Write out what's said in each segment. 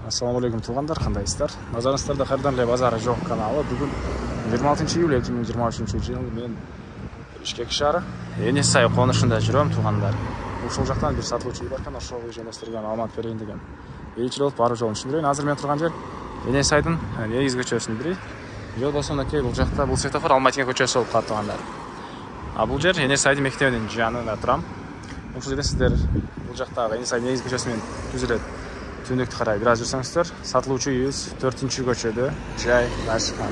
Assalamu alaikum туғандар, қандайсыздар? Назарыңыздарда қайырдан эле базары жоқ каналы. Бүгін 26 июль 2023 жыл мен Бишкек шаары Енесай қонышында жүрөм туғандар. Ушул жақтан бир сатылуучу бар экен, ошол жөнөстүргөн маалымат берейин деген. Элчил болуп баруу жолун түшүндүрөйүн. Азыр мен турган жер Енесайдын негизги көчөсүнүн бири. Жол болсо кей бул жакта бул светофор Алматинге көчөсү болуп калат туғандар. Бул жер Енесайдын мектебинин жанында турам. Ушул жерде сиздер бул жактагы Енесайдын негизги көчөсү менен түзүлөт. Түндүктү карай бир аз жүрсөңүздөр, сатылуучу үйүбүз 4-көчөдө жайгашкан.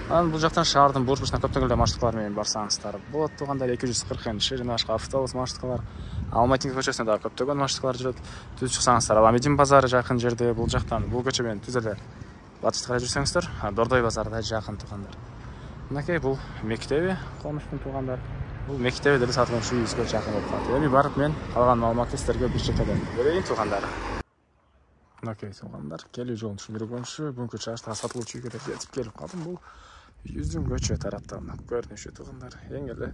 Анан бул жактан шаардын бурчусуна көптөгөн эле маршруткалар менен барсаңыздар болот туганда 240 жана башка автобус маршруткалар. Алматинге көчөсүнө дагы көптөгөн маршруткалар жүрөт. Түз чыксаңыздар, Аламедин базары жакын жерде, бул жактан бул көчө менен түз эле батышка карай жүрсөңүздөр, Дордой базары да жакын тугандар. Мынакей бул мектеби конуштун тугандар. Бул мектеби деле сатылуучу үйүбүзгө жакын болуп калат. Эми барып мен калган маалыматты сиздерге бир четеден берейин тугандар. Мынакей тугандар, келүү жолун түшүндүргөнчү бүгүнкү чыгышта сатылуучу үйгө жетип келип калдым. Бул жүздүн көчө тараптан көрүнүшү тугандар. Эң эле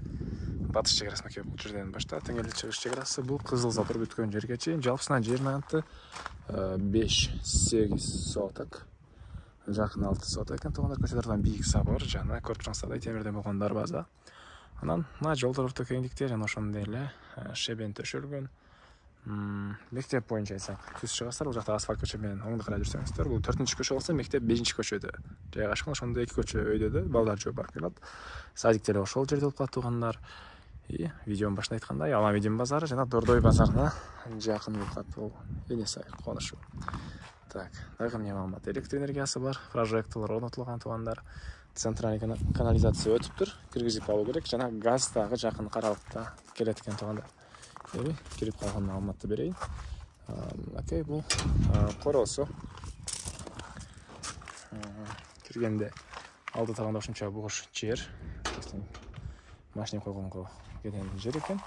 батыш чек арасы мынакей бул жерден баштап, эң эле чыгыш чек арасы бул кызыл забор бүткөн жерге чейин. Жалпысынан жердин аянты 5-8 соток. Жакын 6 соток экен тугандар. Көчөлөрдөн бийик забор жана көрүп турсаңыздар темирден болгон дарбаза. Анан мына жолдор орто кеңдикте жана ошондой эле шебен төшөлгөн. Мектеп боюнча айтсак, түз чыгасыздар, бул жакта асфальт көчө менен оңдо карай жүрсөңүздөр, бул 4-көчө болсо, мектеп 5-көчөдө жайгашкан. Ошондо 2 көчө өйдөдө балдар жөө барып келет. Садик деле ошол жерде болуп калат тугандар. Видеонун башында айткандай, Аламедин базары жана Дордой базарына жакын болуп калат бул Енесай конушу. Так, дагы эмне маалымат? Электр энергиясы бар, прожекторлор орнотулган тугандар. Центральный канализация өтүптүр, киргизип алуу керек жана газ дагы жакын каралыкта келет экен тугандар. Эми кирип калган маалыматты берейин. Окей, бул короосу. Киргенде алды тагында ушунча бош жер. Машина койгонго келген жер экен.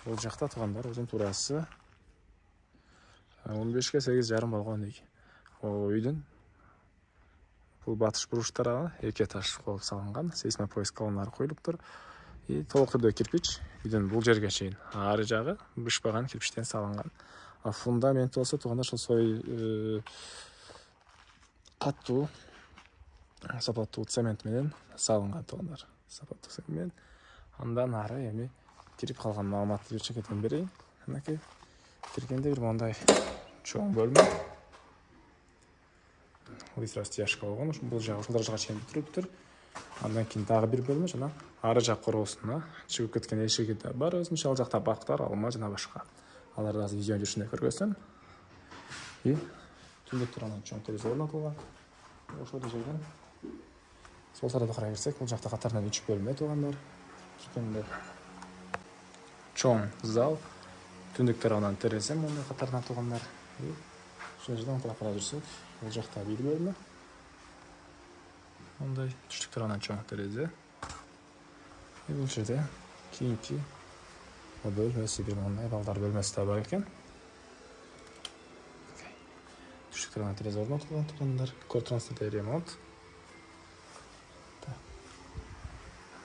Бул жакта тугандар өзүнүн туурасы 15-ке 8,5 болгон үй. Үйдүн бул батыш буруш тарабы 2 этаж кылып салынган, сейсмопоиск колоналары коюлуптур. Толук түрдө кирпич үйдүн бул жерге чейин ары жагы бышпаган кирпичтен салынган. Фундамент болсо туганда ошол каттуу сапаттуу цемент менен салынган тугандар. Сапаттуу цемент. Андан ары эми кирип калган маалыматты бир чекеден берейин. Мынакей киргенде бир мондай чоң бөлмө. Растяжка болгон, бул жагы ушул даражага чейин бүтүрүптүр. Андан кийин дагы бир бөлмө жана ары жак короосуна чыгып кеткен эшиги да бар. Өзүнчө ал жакта бактар, алма жана башка. Аларды азыр видео жүрүшүндө көргөзсөм. Түндүктөр анан чоң терезе орнотулган. Ошол жерден сол тарапка карай берсек, бул жакта катарынан 3 бөлмө тугандар. Киргенде чоң зал, түндүктөр анан терезе мондай катарынан тугандар. Ошол жерден карай жүрсөк, бул жакта бир бөлмө. Мондай түштүктөр анан чоң терезе. Бул жерде кийинки бөлмөсү бир мондай балдар бөлмөсү да бар экен. Түштүктөр анан терезе орнотулган тугандар. Кортрансный ремонт.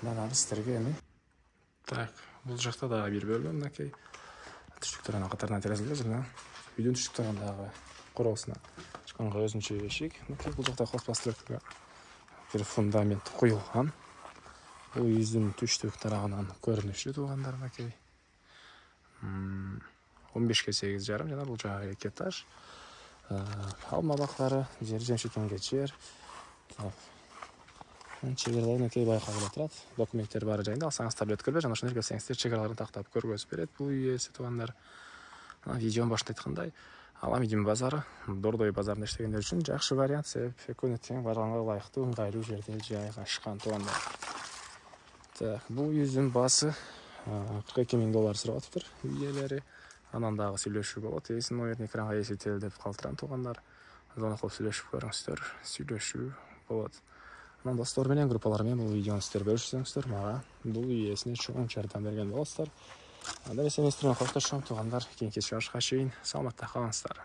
Мына сиздерге эми. Так, бул жакта дагы бир бөлмө мынакей. Түштүктөр анан катарынан терезелер жана үйдүн түштүктөрүн дагы короосуна чыкканга өзүнчө эшик. Мынакей бул жакта пластиктер бир фундамент коюлган. Бул үйдүн түштүк тарабынан көрүнүшү тугандар мынакей. 15-ке 8,5 жана бул жагы 2 этаж. Алма бактары, жер жемшикенге жер. Чегералар мынакей байкалып турат. Документтер баары жайында алсаңыз таблет көрбөй, жана ошону келсеңиздер чегераларын тактап көргөзүп берет бул үй ээси тугандар. Видеонун башында айткандай, Аламедин базары, Дордой базарында иштегендер үчүн жакшы вариант, себеп экөөнө тең барганга ылайыктуу ыңгайлуу жерде жайгашкан тугандар. Так, бул үйдүн баасы $42,000 сурап атыптыр үй ээлери. Анан дагы сүйлөшүү болот. Ээсинин номерин экранга эсител деп калтырам тугандар. Звонок кылып сүйлөшүп көрүңүздөр, сүйлөшүү болот. Анан достор менен, группалар менен бул видеону сиздер бөлүшсөңүздөр, мага бул үй ээсине чоң жардам берген болосуздар. Анда эсенистер менен коштошом тугандар. Кийинки чыгышка чейин саламатта калыңыздар.